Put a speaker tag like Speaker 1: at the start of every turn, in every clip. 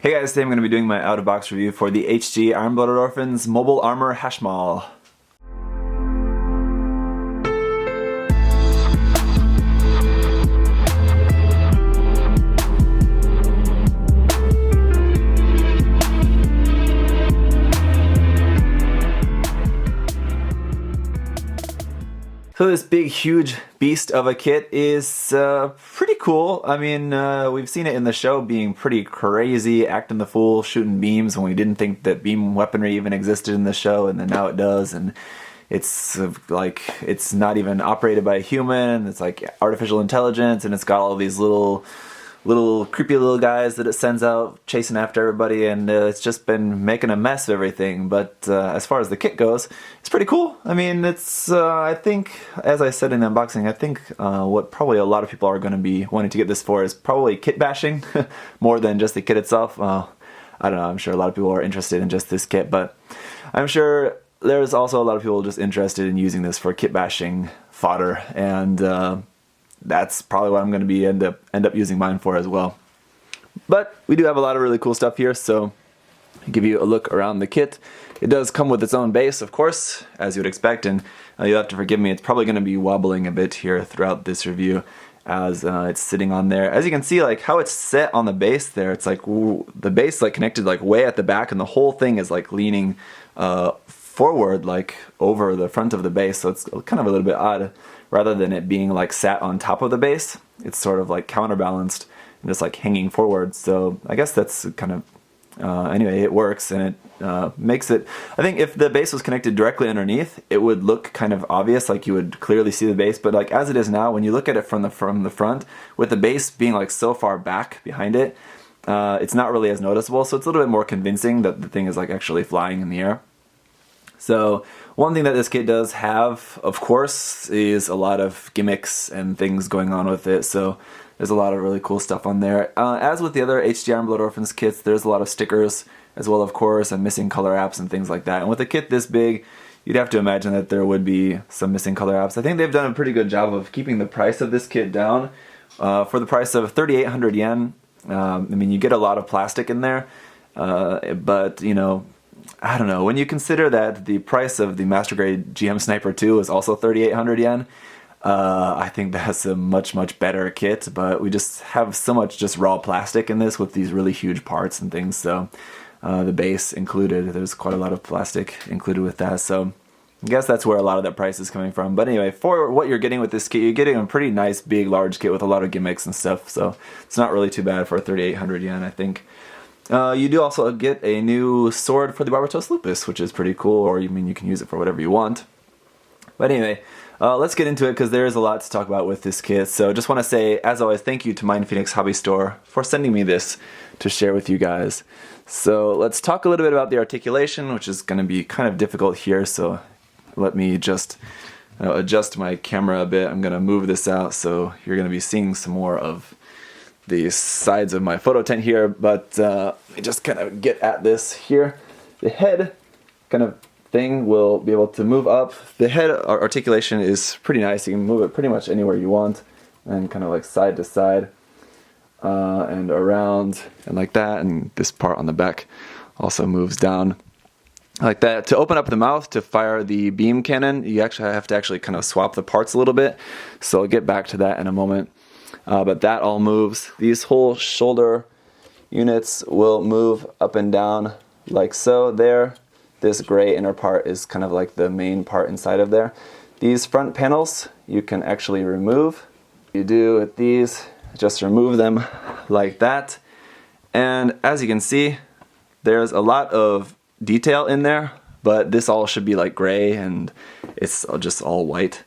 Speaker 1: Hey guys, today I'm going to be doing my out-of-box review for the HG Iron-Blooded Orphans Mobile Armor Hashmal. So this big, huge beast of a kit is pretty cool. I mean, we've seen it in the show being pretty crazy, acting the fool, shooting beams when we didn't think that beam weaponry even existed in the show, and then now it does. And it's like, it's not even operated by a human. It's like artificial intelligence, and it's got all these little creepy little guys that it sends out chasing after everybody, and it's just been making a mess of everything. But as far as the kit goes, it's pretty cool. I mean, it's I think, as I said in the unboxing, I think what probably a lot of people are going to be wanting to get this for is probably kit bashing more than just the kit itself. I don't know, I'm sure a lot of people are interested in just this kit, but I'm sure there's also a lot of people just interested in using this for kit bashing fodder, and that's probably what I'm going to be end up using mine for as well. But we do have a lot of really cool stuff here, so I'll give you a look around the kit. It does come with its own base, of course, as you would expect, and you'll have to forgive me, it's probably going to be wobbling a bit here throughout this review as it's sitting on there. As you can see, like how it's set on the base there, it's like the base like connected like way at the back, and the whole thing is like leaning forward like over the front of the base, so it's kind of a little bit odd. Rather than it being like sat on top of the base, it's sort of like counterbalanced and just like hanging forward. So I guess that's kind of, anyway, it works, and it makes it, I think if the base was connected directly underneath, it would look kind of obvious, like you would clearly see the base. But like as it is now, when you look at it from the front, with the base being like so far back behind it, it's not really as noticeable. So it's a little bit more convincing that the thing is like actually flying in the air. So one thing that this kit does have, of course, is a lot of gimmicks and things going on with it. So there's a lot of really cool stuff on there. As with the other HG Iron-Blooded Orphans kits, there's a lot of stickers as well, of course, and missing color apps and things like that. And with a kit this big, you'd have to imagine that there would be some missing color apps. I think they've done a pretty good job of keeping the price of this kit down. For the price of 3,800 yen, I mean, you get a lot of plastic in there, but, you know, I don't know, when you consider that the price of the Master Grade GM Sniper 2 is also 3,800 yen, I think that's a much better kit, but we just have so much just raw plastic in this with these really huge parts and things, so the base included, there's quite a lot of plastic included with that, so I guess that's where a lot of that price is coming from. But anyway, for what you're getting with this kit, you're getting a pretty nice big large kit with a lot of gimmicks and stuff, so it's not really too bad for 3,800 yen, I think. You do also get a new sword for the Barbatos Lupus, which is pretty cool, or you mean you can use it for whatever you want. But anyway, let's get into it because there is a lot to talk about with this kit. So just want to say, as always, thank you to MindFenix Hobby Store for sending me this to share with you guys. So let's talk a little bit about the articulation, which is going to be kind of difficult here, so let me just adjust my camera a bit. I'm going to move this out so you're going to be seeing some more of the sides of my photo tent here, but let me just kind of get at this here. The head kind of thing will be able to move up. The head articulation is pretty nice. You can move it pretty much anywhere you want, and kind of like side to side and around and like that, and this part on the back also moves down like that. To open up the mouth to fire the beam cannon, you actually have to kind of swap the parts a little bit, so I'll get back to that in a moment. But that all moves. These whole shoulder units will move up and down like so there. This gray inner part is kind of like the main part inside of there. These front panels you can actually remove. You do with these, just remove them like that. And as you can see, there's a lot of detail in there, but this all should be like gray, and it's just all white,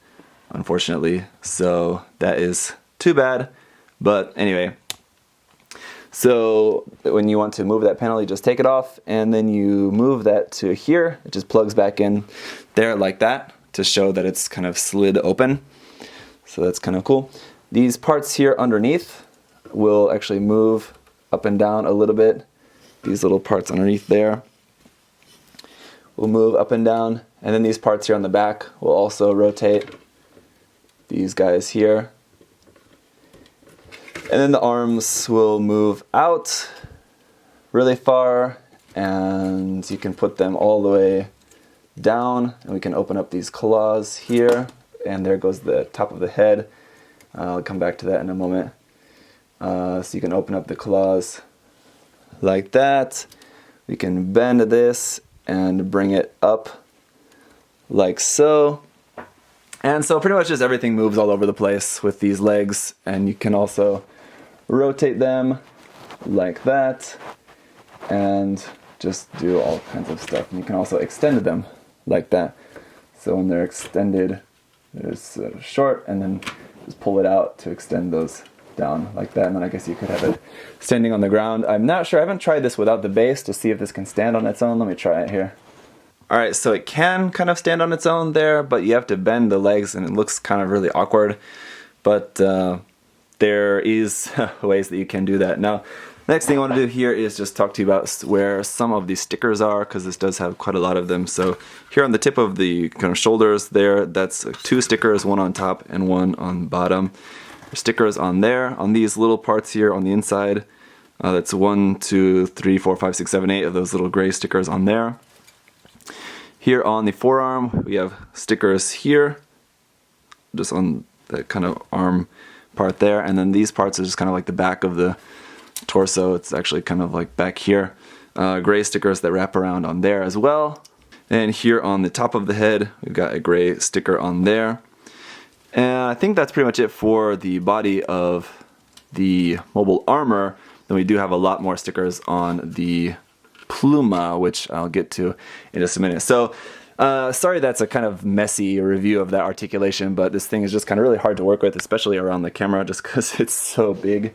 Speaker 1: unfortunately. So that is too bad, but anyway, so when you want to move that panel, you just take it off, and then you move that to here. It just plugs back in there like that to show that it's kind of slid open, so that's kind of cool. These parts here underneath will actually move up and down a little bit. These little parts underneath there will move up and down, and then these parts here on the back will also rotate. These guys here. And then the arms will move out, really far, and you can put them all the way down, and we can open up these claws here, and there goes the top of the head. I'll come back to that in a moment. So you can open up the claws like that. We can bend this and bring it up like so. And so pretty much just everything moves all over the place with these legs, and you can also rotate them like that and just do all kinds of stuff. And you can also extend them like that. So when they're extended, there's short, and then just pull it out to extend those down like that. And then I guess you could have it standing on the ground. I'm not sure, I haven't tried this without the base to see if this can stand on its own. Let me try it here. Alright, so it can kind of stand on its own there, but you have to bend the legs and it looks kind of really awkward. But there is ways that you can do that. Now, next thing I want to do here is just talk to you about where some of these stickers are, because this does have quite a lot of them. So here on the tip of the kind of shoulders there, that's 2 stickers, one on top and one on bottom. There's stickers on there, on these little parts here on the inside. That's 1, 2, 3, 4, 5, 6, 7, 8 of those little gray stickers on there. Here on the forearm, we have stickers here, just on the kind of arm part there, and then these parts are just kind of like the back of the torso. It's actually kind of like back here. Gray stickers that wrap around on there as well. And here on the top of the head, we've got a gray sticker on there. And I think that's pretty much it for the body of the mobile armor. Then we do have a lot more stickers on the Pluma, which I'll get to in just a minute. So sorry that's a kind of messy review of that articulation, but this thing is just kind of really hard to work with, especially around the camera, just because it's so big.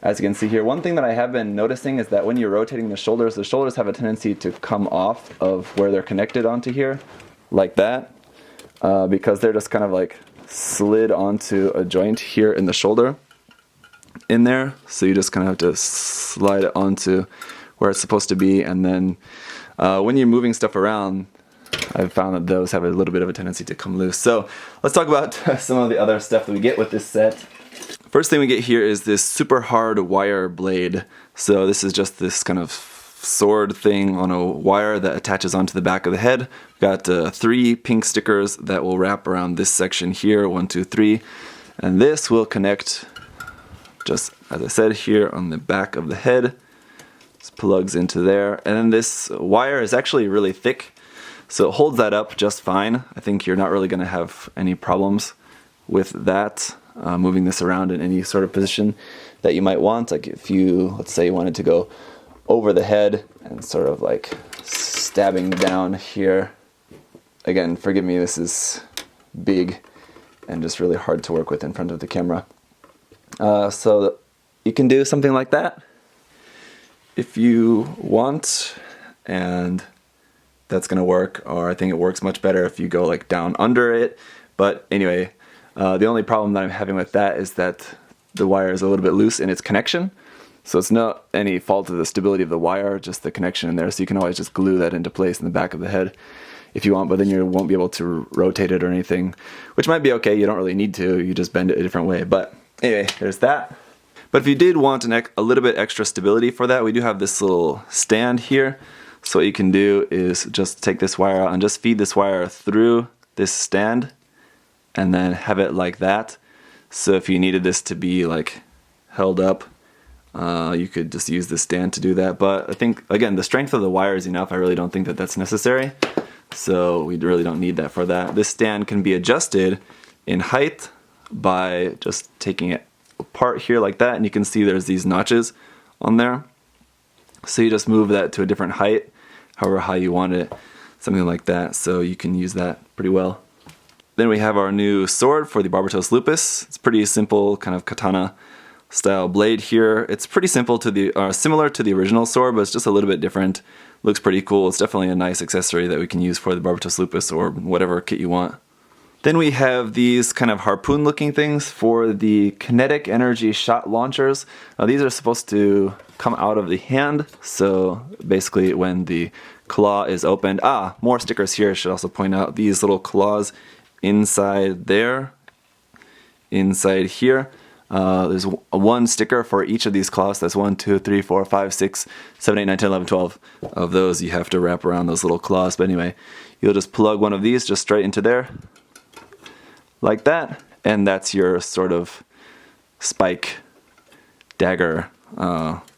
Speaker 1: As you can see here, one thing that I have been noticing is that when you're rotating the shoulders have a tendency to come off of where they're connected onto here, like that, because they're just kind of like slid onto a joint here in the shoulder in there. So you just kind of have to slide it onto where it's supposed to be, and then when you're moving stuff around, I've found that those have a little bit of a tendency to come loose. So let's talk about some of the other stuff that we get with this set. First thing we get here is this super hard wire blade. So this is just this kind of sword thing on a wire that attaches onto the back of the head. We've got 3 pink stickers that will wrap around this section here, 1, 2, 3, and this will connect, just as I said, here on the back of the head. This plugs into there, and then this wire is actually really thick, so it holds that up just fine. I think you're not really going to have any problems with that, moving this around in any sort of position that you might want. Like if you, let's say you wanted to go over the head and sort of like stabbing down here. Again, forgive me, this is big and just really hard to work with in front of the camera. So you can do something like that if you want, and that's gonna work. Or I think it works much better if you go like down under it. But anyway, the only problem that I'm having with that is that the wire is a little bit loose in its connection. So it's not any fault of the stability of the wire, just the connection in there. So you can always just glue that into place in the back of the head if you want, but then you won't be able to rotate it or anything, which might be okay. You don't really need to, you just bend it a different way. But anyway, there's that. But if you did want a little bit extra stability for that, we do have this little stand here. So what you can do is just take this wire out and just feed this wire through this stand and then have it like that. So if you needed this to be like held up, you could just use the stand to do that. But I think, again, the strength of the wire is enough. I really don't think that that's necessary. So we really don't need that for that. This stand can be adjusted in height by just taking it apart here like that, and you can see there's these notches on there. So you just move that to a different height, however high you want it, something like that. So you can use that pretty well. Then we have our new sword for the Barbatos Lupus. It's pretty simple, kind of katana style blade here. It's pretty simple to the similar to the original sword, but it's just a little bit different. Looks pretty cool. It's definitely a nice accessory that we can use for the Barbatos Lupus or whatever kit you want. Then we have these kind of harpoon looking things for the kinetic energy shot launchers. Now these are supposed to come out of the hand, so basically when the claw is opened, more stickers here. I should also point out these little claws inside there, inside here. There's one sticker for each of these cloths. That's 1, 2, 3, 4, 5, 6, 7, 8, 9, 10, 11, 12 of those you have to wrap around those little cloths. But anyway, you'll just plug one of these just straight into there, like that, and that's your sort of spike dagger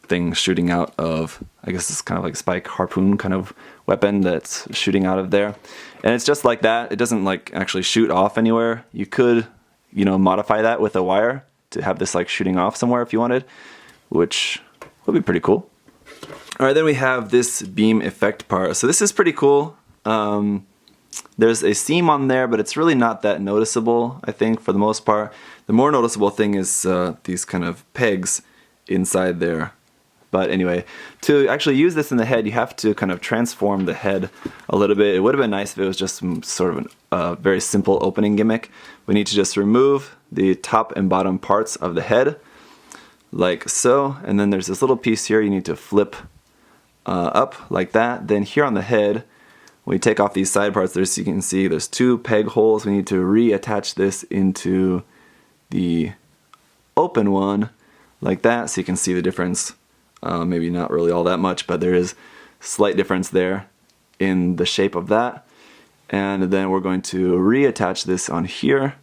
Speaker 1: thing shooting out of, I guess it's kind of like spike harpoon kind of weapon that's shooting out of there. And it's just like that. It doesn't like actually shoot off anywhere. You could, you know, modify that with a wire to have this like shooting off somewhere if you wanted, which would be pretty cool. All right, then we have this beam effect part. So this is pretty cool. There's a seam on there, but it's really not that noticeable, I think, for the most part. The more noticeable thing is these kind of pegs inside there. But anyway, to actually use this in the head, you have to kind of transform the head a little bit. It would have been nice if it was just some sort of a very simple opening gimmick. We need to just remove the top and bottom parts of the head, like so. And then there's this little piece here you need to flip up like that. Then here on the head, when we take off these side parts, you can see there's 2 peg holes. We need to reattach this into the open one like that, so you can see the difference. Maybe not really all that much, but there is slight difference there in the shape of that. And then we're going to reattach this on here.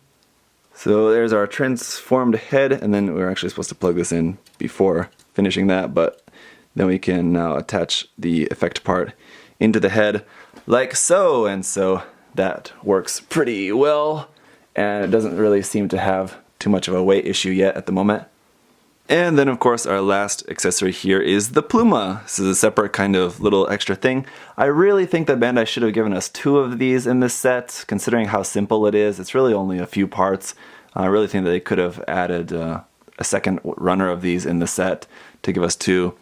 Speaker 1: So there's our transformed head, and then we're actually supposed to plug this in before finishing that, but then we can now attach the effect part into the head like so. And so that works pretty well, and it doesn't really seem to have too much of a weight issue yet at the moment. And then of course our last accessory here is the Pluma. This is a separate kind of little extra thing. I really think that Bandai should have given us 2 of these in this set, considering how simple it is. It's really only a few parts. I really think that they could have added a second runner of these in the set to give us 2.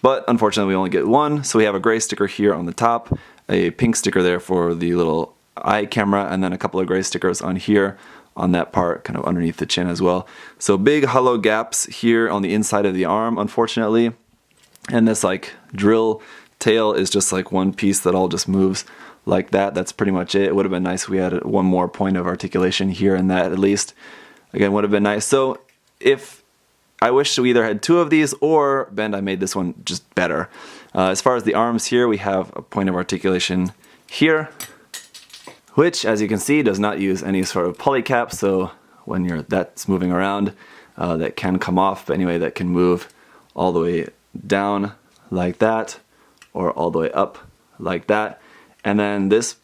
Speaker 1: But unfortunately we only get 1, so we have a gray sticker here on the top, a pink sticker there for the little eye camera, and then a couple of gray stickers on here on that part, kind of underneath the chin as well. So big hollow gaps here on the inside of the arm, unfortunately. And this like drill tail is just like one piece that all just moves like that. That's pretty much it. It would have been nice if we had one more point of articulation here and that at least. Again, would have been nice. So if I wish we either had 2 of these or Bandai made this one just better. As far as the arms here, we have a point of articulation here, which, as you can see, does not use any sort of polycap, so when that's moving around, that can come off. But anyway, that can move all the way down like that, or all the way up like that. And then this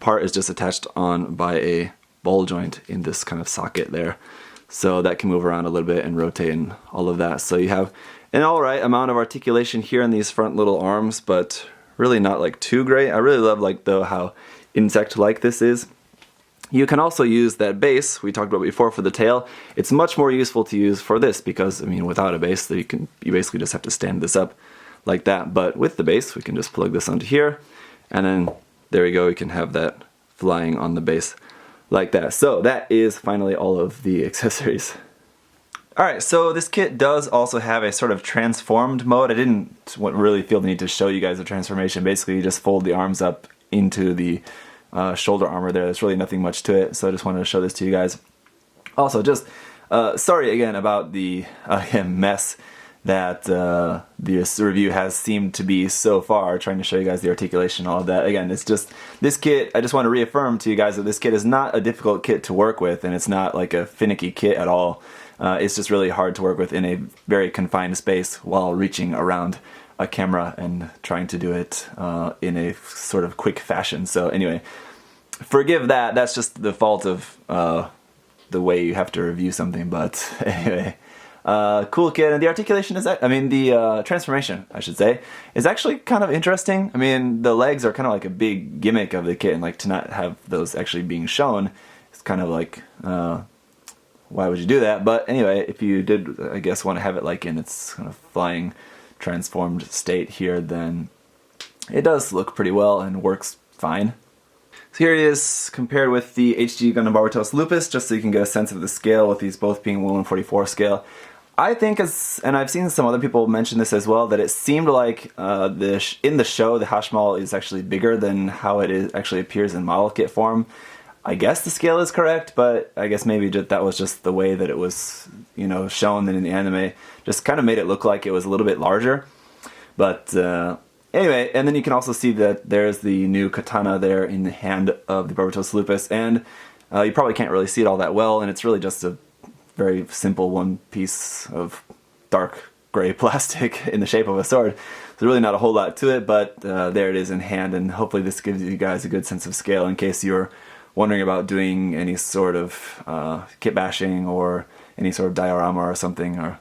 Speaker 1: part is just attached on by a ball joint in this kind of socket there. So that can move around a little bit and rotate and all of that. So you have an alright amount of articulation here in these front little arms, but really not like too great. I really love like though how insect-like this is. You can also use that base we talked about before for the tail. It's much more useful to use for this because, I mean, without a base, you basically just have to stand this up like that. But with the base, we can just plug this onto here, and then there we go. We can have that flying on the base like that. So that is finally all of the accessories. Alright, so this kit does also have a sort of transformed mode. I didn't really feel the need to show you guys the transformation. Basically, you just fold the arms up into the shoulder armor there. There's really nothing much to it, so I just wanted to show this to you guys. Also, just sorry again about the mess that this review has seemed to be so far, trying to show you guys the articulation and all of that. Again, it's just, this kit, I just want to reaffirm to you guys that this kit is not a difficult kit to work with, and it's not like a finicky kit at all. It's just really hard to work with in a very confined space while reaching around a camera and trying to do it in a sort of quick fashion. So anyway, forgive that. That's just the fault of the way you have to review something. But anyway, cool kit. And the articulation is, the transformation, I should say, is actually kind of interesting. I mean, the legs are kind of like a big gimmick of the kit, and like to not have those actually being shown, it's kind of like, why would you do that? But anyway, if you did, I guess, want to have it like in its kind of flying transformed state here, then it does look pretty well and works fine. So here it is compared with the HG Gundam Barbatos Lupus, just so you can get a sense of the scale with these both being 1/144 scale. I think, and I've seen some other people mention this as well, that it seemed like in the show the Hashmal is actually bigger than how it actually appears in model kit form. I guess the scale is correct, but I guess maybe that was just the way that it was, you know, shown in the anime. Just kind of made it look like it was a little bit larger. But anyway, and then you can also see that there's the new katana there in the hand of the Barbatos Lupus, and you probably can't really see it all that well, and it's really just a very simple one piece of dark gray plastic in the shape of a sword. There's really not a whole lot to it, but there it is in hand, and hopefully this gives you guys a good sense of scale in case you're wondering about doing any sort of kit bashing or any sort of diorama or something, or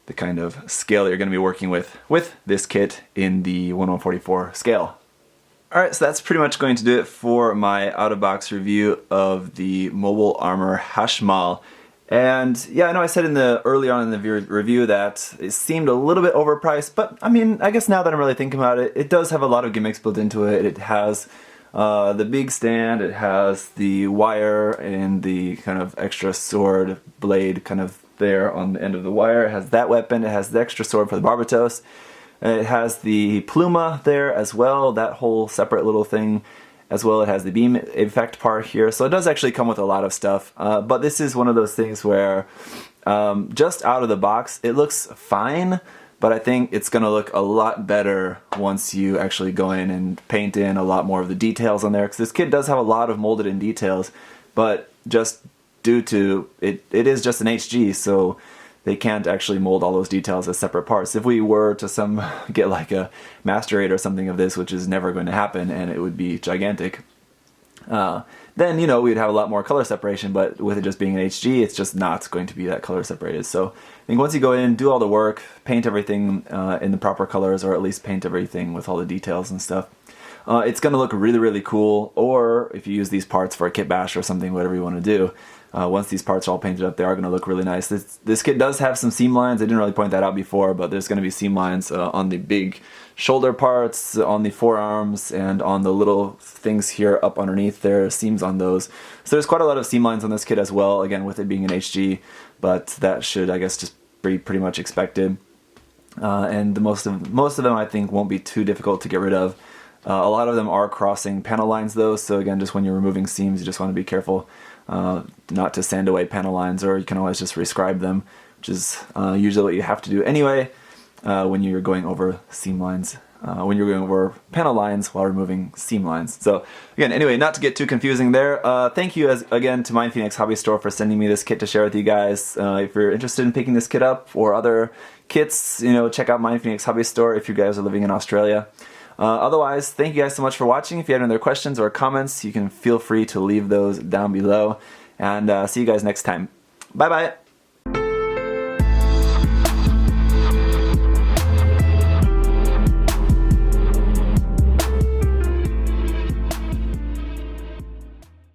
Speaker 1: the kind of scale that you're going to be working with this kit in the 1/144 scale. Alright, so that's pretty much going to do it for my out-of-box review of the Mobile Armor Hashmal. And yeah, I know I said early on in the review that it seemed a little bit overpriced, but I mean, I guess now that I'm really thinking about it, it does have a lot of gimmicks built into it. It has the big stand, it has the wire and the kind of extra sword blade kind of there on the end of the wire. It has that weapon, it has the extra sword for the Barbatos. It has the Pluma there as well, that whole separate little thing. As well, it has the beam effect part here, so it does actually come with a lot of stuff. But this is one of those things where, just out of the box, it looks fine, but I think it's going to look a lot better once you actually go in and paint in a lot more of the details on there. Because this kit does have a lot of molded in details, but just due to it is just an HG, so they can't actually mold all those details as separate parts. If we were to get like a master raid or something of this, which is never going to happen, and it would be gigantic, then, you know, we'd have a lot more color separation, but with it just being an HG, it's just not going to be that color separated. So I think once you go in, do all the work, paint everything in the proper colors, or at least paint everything with all the details and stuff, it's going to look really, really cool. Or if you use these parts for a kit bash or something, whatever you want to do, once these parts are all painted up, they are going to look really nice. This kit does have some seam lines. I didn't really point that out before, but there's going to be seam lines on the big shoulder parts, on the forearms, and on the little things here up underneath. There are seams on those. So there's quite a lot of seam lines on this kit as well, again with it being an HG, but that should, I guess, just be pretty much expected. And most of them I think won't be too difficult to get rid of. A lot of them are crossing panel lines though, so again, just when you're removing seams, you just want to be careful not to sand away panel lines, or you can always just rescribe them, which is usually what you have to do anyway when you're going over seam lines, when you're going over panel lines while removing seam lines. So again, anyway, not to get too confusing there, thank you again to MindFenix Hobby Store for sending me this kit to share with you guys. If you're interested in picking this kit up or other kits, you know, check out MindFenix Hobby Store if you guys are living in Australia. Otherwise, thank you guys so much for watching. If you have any other questions or comments, you can feel free to leave those down below. And see you guys next time. Bye bye!